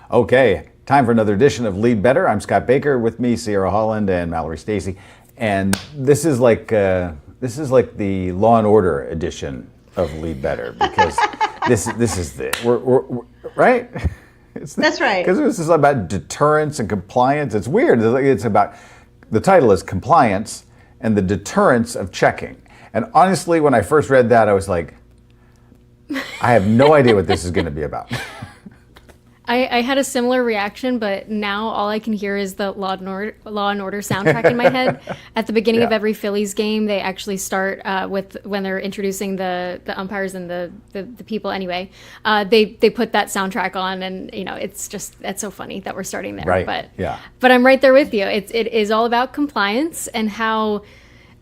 Okay, time for another edition of Lead Better. I'm Scott Baker. With me, Sierra Holland and Mallory Stacy, and this is like the Law and Order edition of Lead Better because this is the we're right. That's right. Because this is about deterrence and compliance. It's weird. It's about the title is compliance and the deterrence of checking. And honestly, when I first read that, I was like, I have no idea what this is going to be about. I had a similar reaction, but now all I can hear is the Law and Order soundtrack in my head. At the beginning of every Phillies game, they actually start with when they're introducing the umpires and the people. Anyway, they put that soundtrack on, and that's so funny that we're starting there. Right. But I'm right there with you. It is all about compliance and how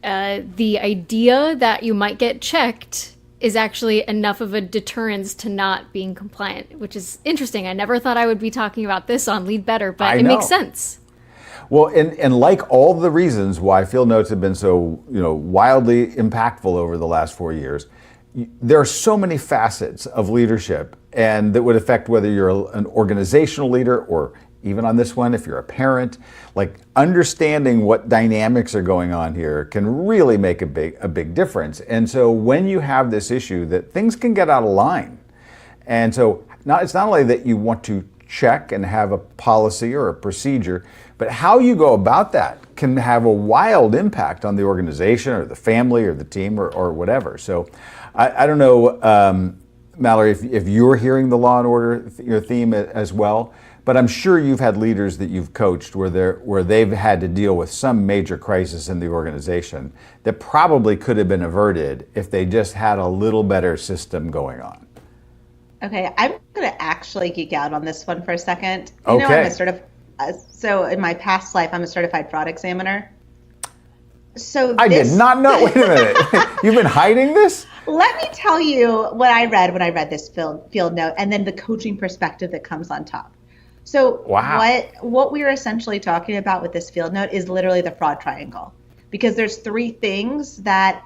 the idea that you might get checked is actually enough of a deterrence to not being compliant, which is interesting. I never thought I would be talking about this on Lead Better, but it makes sense. Well, and like all the reasons why field notes have been so wildly impactful over the last 4 years, there are so many facets of leadership, and that would affect whether you're an organizational leader or even on this one, if you're a parent. Like, understanding what dynamics are going on here can really make a big difference. And so when you have this issue that things can get out of line, and so it's not only that you want to check and have a policy or a procedure, but how you go about that can have a wild impact on the organization or the family or the team or whatever. So I don't know, Mallory, if you're hearing the Law and Order theme as well. But I'm sure you've had leaders that you've coached where they've had to deal with some major crisis in the organization that probably could have been averted if they just had a little better system going on. Okay, I'm going to actually geek out on this one for a second. Okay. So in my past life, I'm a certified fraud examiner. I did not know. Wait a minute. You've been hiding this? Let me tell you what I read when I read this field note, and then the coaching perspective that comes on top. So wow. What we're essentially talking about with this field note is literally the fraud triangle, because there's three things that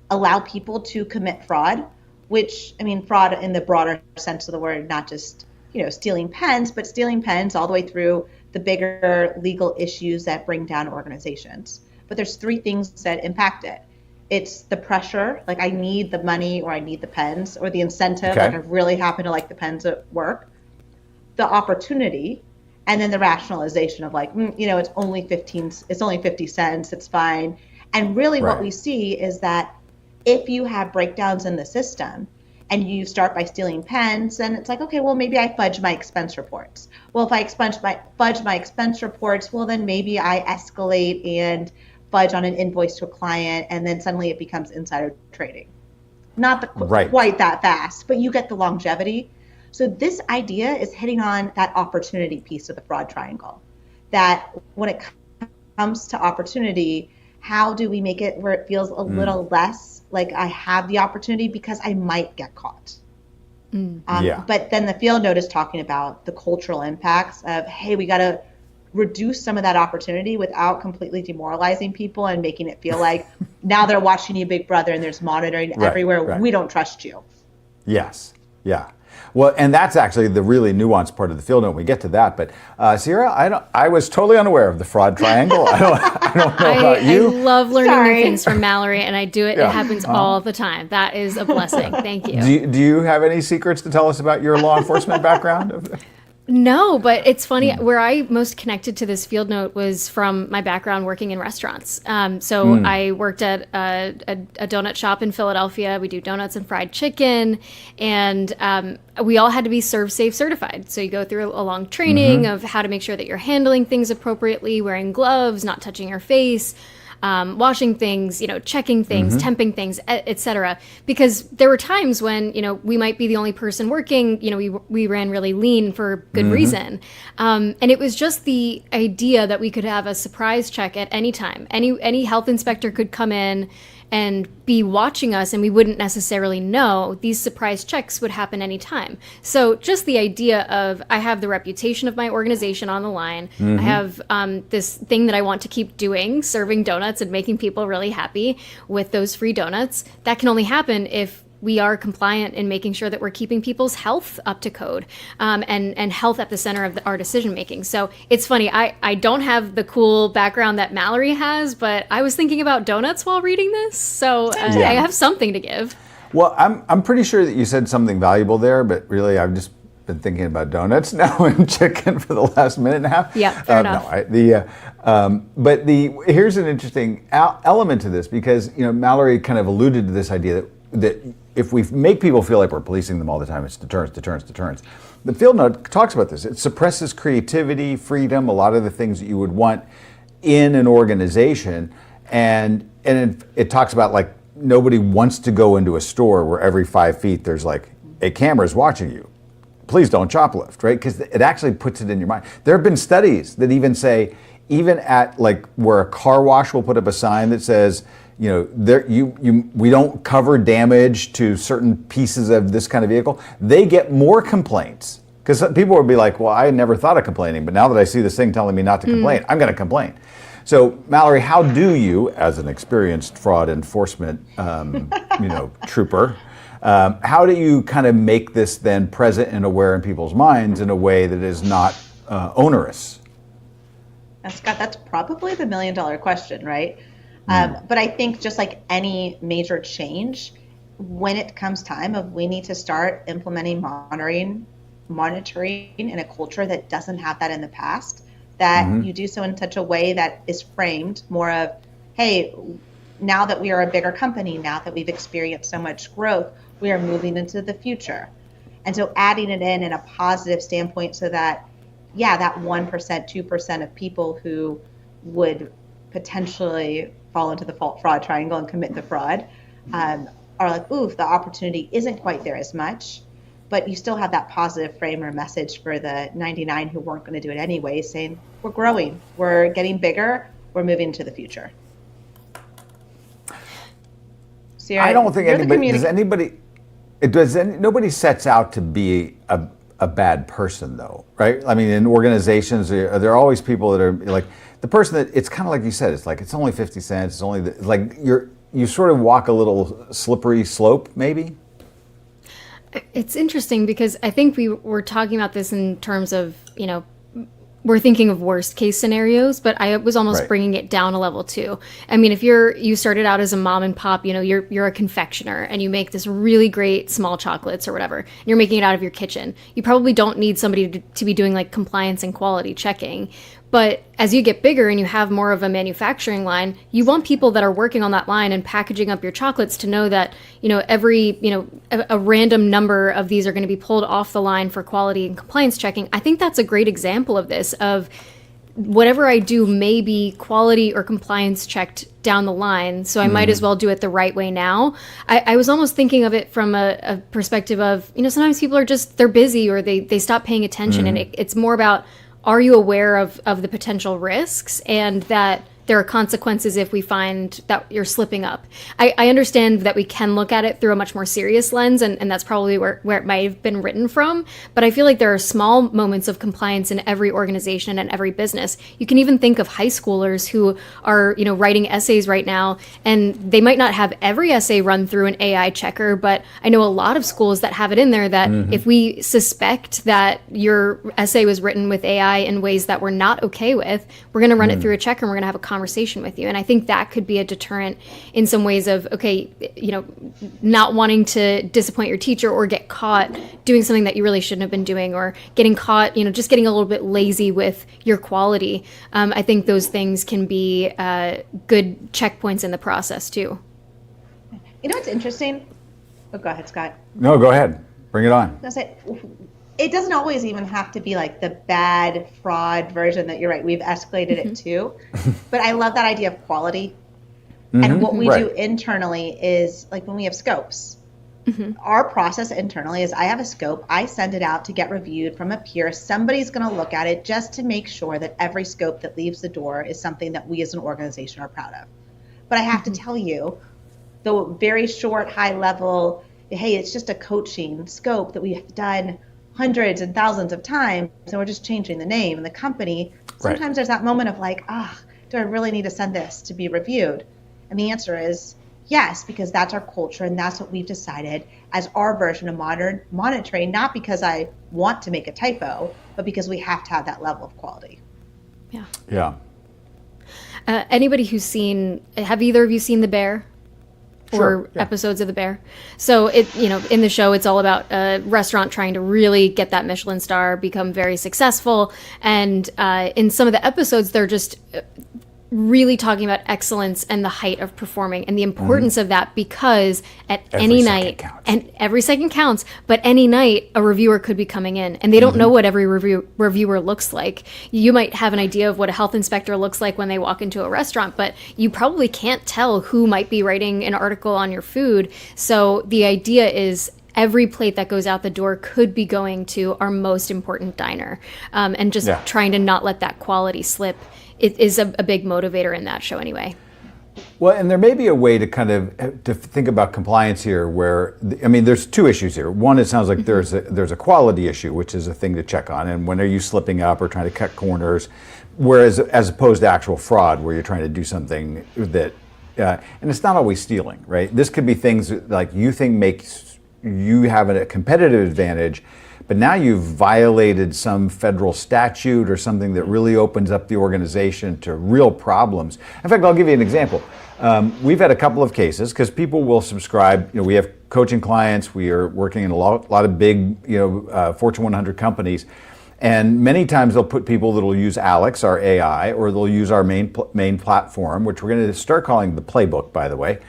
allow people to commit fraud, which, I mean, fraud in the broader sense of the word, not just, stealing pens, but stealing pens all the way through the bigger legal issues that bring down organizations. But there's three things that impact it. It's the pressure, like I need the money or I need the pens, or the incentive, like I really happen to like the pens at work. The opportunity, and then the rationalization of like, it's only 50 cents, it's fine. And really what we see is that if you have breakdowns in the system and you start by stealing pens, then it's like, okay, well, maybe I fudge my expense reports. Well, if I fudge my expense reports, well, then maybe I escalate and fudge on an invoice to a client, and then suddenly it becomes insider trading. Not quite that fast, but you get the longevity. So this idea is hitting on that opportunity piece of the fraud triangle, that when it comes to opportunity, how do we make it where it feels a little less like I have the opportunity because I might get caught? But then the field note is talking about the cultural impacts of, hey, we got to reduce some of that opportunity without completely demoralizing people and making it feel like now they're watching you, Big Brother, and there's monitoring everywhere. Right. We don't trust you. Yes. Yeah. Well, and that's actually the really nuanced part of the field note. We get to that, but Sierra, I was totally unaware of the fraud triangle. I don't know about you. I love learning new things from Mallory, and I do it. Yeah. It happens all the time. That is a blessing. Thank you. Do you have any secrets to tell us about your law enforcement background? No, but it's funny. Where I most connected to this field note was from my background working in restaurants. I worked at a donut shop in Philadelphia. We do donuts and fried chicken, and we all had to be Serve Safe certified. So you go through a long training of how to make sure that you're handling things appropriately, wearing gloves, not touching your face, washing things, checking things, temping things, etc. Because there were times when, we might be the only person working, we ran really lean for good reason. And it was just the idea that we could have a surprise check at any time. Any health inspector could come in and be watching us, and we wouldn't necessarily know. These surprise checks would happen anytime. So just the idea of, I have the reputation of my organization on the line. I have this thing that I want to keep doing, serving donuts and making people really happy with those free donuts. That can only happen if we are compliant in making sure that we're keeping people's health up to code, and health at the center of our decision making. So it's funny, I don't have the cool background that Mallory has, but I was thinking about donuts while reading this, so I have something to give. Well, I'm pretty sure that you said something valuable there, but really I've just been thinking about donuts now and chicken for the last minute and a half. Yeah, fair enough. But here's an interesting element to this, because Mallory kind of alluded to this idea that if we make people feel like we're policing them all the time, it's deterrence, deterrence, deterrence. The field note talks about this. It suppresses creativity, freedom, a lot of the things that you would want in an organization, and it talks about like nobody wants to go into a store where every 5 feet there's like a camera's watching you. Please don't shoplift, right? Because it actually puts it in your mind. There have been studies that even say, even at like where a car wash will put up a sign that says, we don't cover damage to certain pieces of this kind of vehicle, they get more complaints. Because people would be like, well, I never thought of complaining, but now that I see this thing telling me not to complain, I'm going to complain. So, Mallory, how do you, as an experienced fraud enforcement, trooper, how do you kind of make this then present and aware in people's minds in a way that is not onerous? Now, Scott, that's probably the $1 million question, right? But I think just like any major change, when it comes time of we need to start implementing monitoring in a culture that doesn't have that in the past, that you do so in such a way that is framed more of, hey, now that we are a bigger company, now that we've experienced so much growth, we are moving into the future. And so adding it in a positive standpoint so that, that 1%, 2% of people who would potentially fall into the fraud triangle and commit the fraud are like, oof, the opportunity isn't quite there as much. But you still have that positive frame or message for the 99 who weren't going to do it anyway, saying, we're growing, we're getting bigger, we're moving to the future. So I don't think nobody sets out to be a bad person, though, right? I mean, in organizations, there are always people that are like, the person that, it's kind of like you said, it's like, it's only 50 cents, it's only, like, you sort of walk a little slippery slope, maybe? It's interesting because I think we were talking about this in terms of, we're thinking of worst case scenarios, but I was almost bringing it down a level too. I mean, if you started out as a mom and pop, you're a confectioner and you make this really great small chocolates or whatever, and you're making it out of your kitchen. You probably don't need somebody to be doing like compliance and quality checking. But as you get bigger and you have more of a manufacturing line, you want people that are working on that line and packaging up your chocolates to know that, a random number of these are going to be pulled off the line for quality and compliance checking. I think that's a great example of this, of whatever I do may be quality or compliance checked down the line, so I might as well do it the right way now. I was almost thinking of it from a perspective of, sometimes people are just, they're busy or they stop paying attention, and it's more about, are you aware of the potential risks and that there are consequences if we find that you're slipping up? I understand that we can look at it through a much more serious lens, and that's probably where it might have been written from. But I feel like there are small moments of compliance in every organization and every business. You can even think of high schoolers who are, writing essays right now, and they might not have every essay run through an AI checker, but I know a lot of schools that have it in there that if we suspect that your essay was written with AI in ways that we're not okay with, we're going to run it through a checker and we're going to have a conversation with you. And I think that could be a deterrent in some ways of, okay, not wanting to disappoint your teacher or get caught doing something that you really shouldn't have been doing, or getting caught, just getting a little bit lazy with your quality. I think those things can be good checkpoints in the process too. What's interesting? Oh, go ahead, Scott. No, go ahead. Bring it on. It doesn't always even have to be like the bad fraud version that you're right, we've escalated it to. But I love that idea of quality. And what we do internally is like when we have scopes. Our process internally is I have a scope, I send it out to get reviewed from a peer. Somebody's going to look at it just to make sure that every scope that leaves the door is something that we as an organization are proud of. But I have to tell you, the very short, high level, hey, it's just a coaching scope that we've done hundreds and thousands of times, and we're just changing the name and the company. Sometimes there's that moment of like, do I really need to send this to be reviewed? And the answer is, Yes, because that's our culture and that's what we've decided as our version of modern monitoring, not because I want to make a typo, but because we have to have that level of quality. Yeah. Yeah. Anybody who's have either of you seen The Bear? Sure, Or yeah. episodes of The Bear? So in the show, it's all about a restaurant trying to really get that Michelin star, become very successful. And in some of the episodes, they're just really talking about excellence and the height of performing and the importance of that, because at any night, and every second counts, but any night a reviewer could be coming in and they don't know what every reviewer looks like. You might have an idea of what a health inspector looks like when they walk into a restaurant, but you probably can't tell who might be writing an article on your food. So the idea is every plate that goes out the door could be going to our most important diner, and just trying to not let that quality slip. It is a big motivator in that show anyway. Well, and there may be a way to kind of to think about compliance here where, I mean, there's two issues here. One, it sounds like there's a quality issue, which is a thing to check on. And when are you slipping up or trying to cut corners? Whereas, as opposed to actual fraud, where you're trying to do something that, and it's not always stealing, right? This could be things like you think makes you have a competitive advantage, but now you've violated some federal statute or something that really opens up the organization to real problems. In fact, I'll give you an example. We've had a couple of cases because people will subscribe. You know, we have coaching clients. We are working in a lot of big, Fortune 100 companies, and many times they'll put people that will use Alex, our AI, or they'll use our main platform, which we're going to start calling the Playbook, by the way,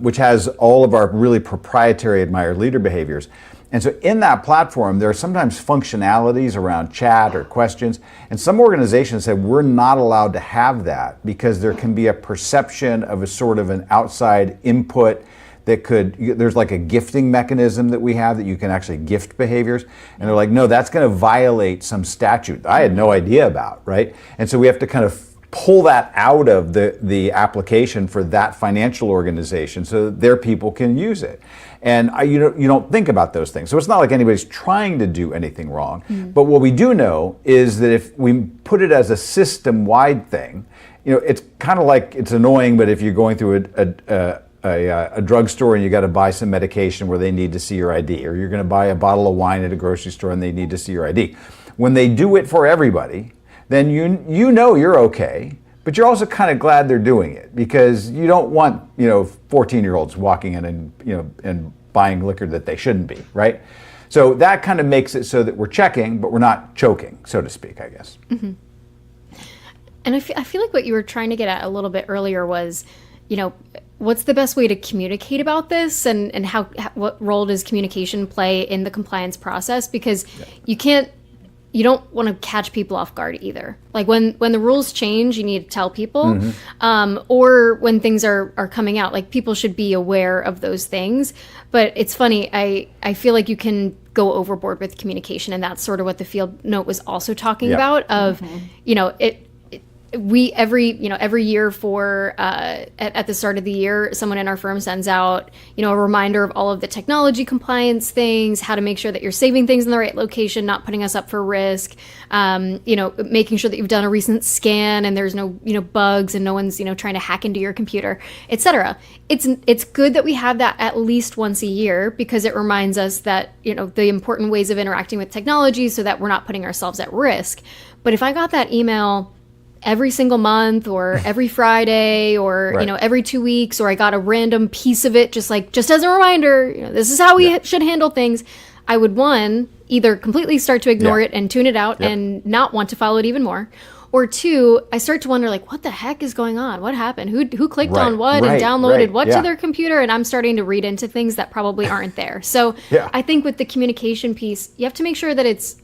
which has all of our really proprietary admired leader behaviors. And so in that platform, there are sometimes functionalities around chat or questions. And some organizations said we're not allowed to have that because there can be a perception of a sort of an outside input that there's like a gifting mechanism that we have that you can actually gift behaviors. And they're like, no, that's going to violate some statute I had no idea about, right? And so we have to kind of pull that out of the application for that financial organization so that their people can use it. And you don't think about those things. So it's not like anybody's trying to do anything wrong. But what we do know is that if we put it as a system-wide thing, it's kind of like, it's annoying, but if you're going through a drugstore and you got to buy some medication where they need to see your ID, or you're going to buy a bottle of wine at a grocery store and they need to see your ID. When they do it for everybody, then you know you're okay, but you're also kind of glad they're doing it because you don't want 14-year-olds walking in and buying liquor that they shouldn't be, right? So that kind of makes it so that we're checking, but we're not choking, so to speak, I guess. Mm-hmm. And I feel like what you were trying to get at a little bit earlier was, what's the best way to communicate about this, and what role does communication play in the compliance process? Because you don't want to catch people off guard either. Like when the rules change, you need to tell people, or when things are coming out, like people should be aware of those things. But it's funny, I feel like you can go overboard with communication, and that's sort of what the field note was also talking about. Of we every year for at the start of the year, someone in our firm sends out a reminder of all of the technology compliance things, how to make sure that you're saving things in the right location, not putting us up for risk, making sure that you've done a recent scan and there's no bugs and no one's trying to hack into your computer, etc. It's good that we have that at least once a year because it reminds us that the important ways of interacting with technology so that we're not putting ourselves at risk. But if I got that email every single month or every Friday or right. Every 2 weeks, or I got a random piece of it just as a reminder, this is how we should handle things, I would either completely start to ignore it and tune it out and not want to follow it even more, or two, I start to wonder, like, what the heck is going on? What happened? Who clicked on what and downloaded what to their computer? And I'm starting to read into things that probably aren't there. So I think with the communication piece, you have to make sure that it's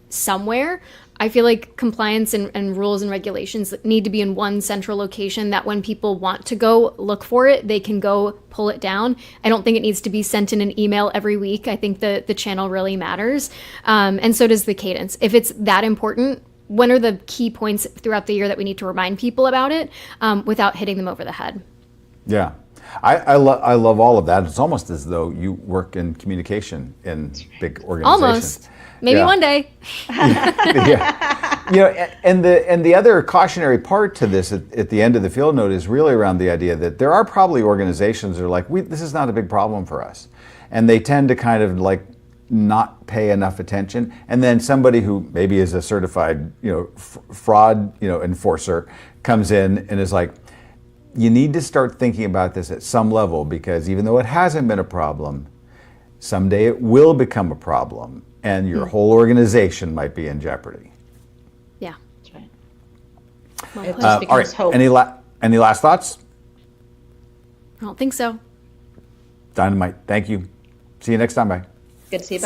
somewhere. I feel like compliance and rules and regulations need to be in one central location that when people want to go look for it, they can go pull it down. I don't think it needs to be sent in an email every week. I think the channel really matters. And so does the cadence. If it's that important, when are the key points throughout the year that we need to remind people about it without hitting them over the head? Yeah. I love all of that. It's almost as though you work in communication in big organizations. Almost. Maybe one day. And the other cautionary part to this at the end of the field note is really around the idea that there are probably organizations that are like, this is not a big problem for us, and they tend to kind of like not pay enough attention, and then somebody who maybe is a certified fraud enforcer comes in and is like, you need to start thinking about this at some level, because even though it hasn't been a problem, someday it will become a problem, and your whole organization might be in jeopardy. Yeah. That's right. Well It put. just becomes All right. hope. Any last thoughts? I don't think so. Dynamite. Thank you. See you next time. Bye. Good to see you. See Bye.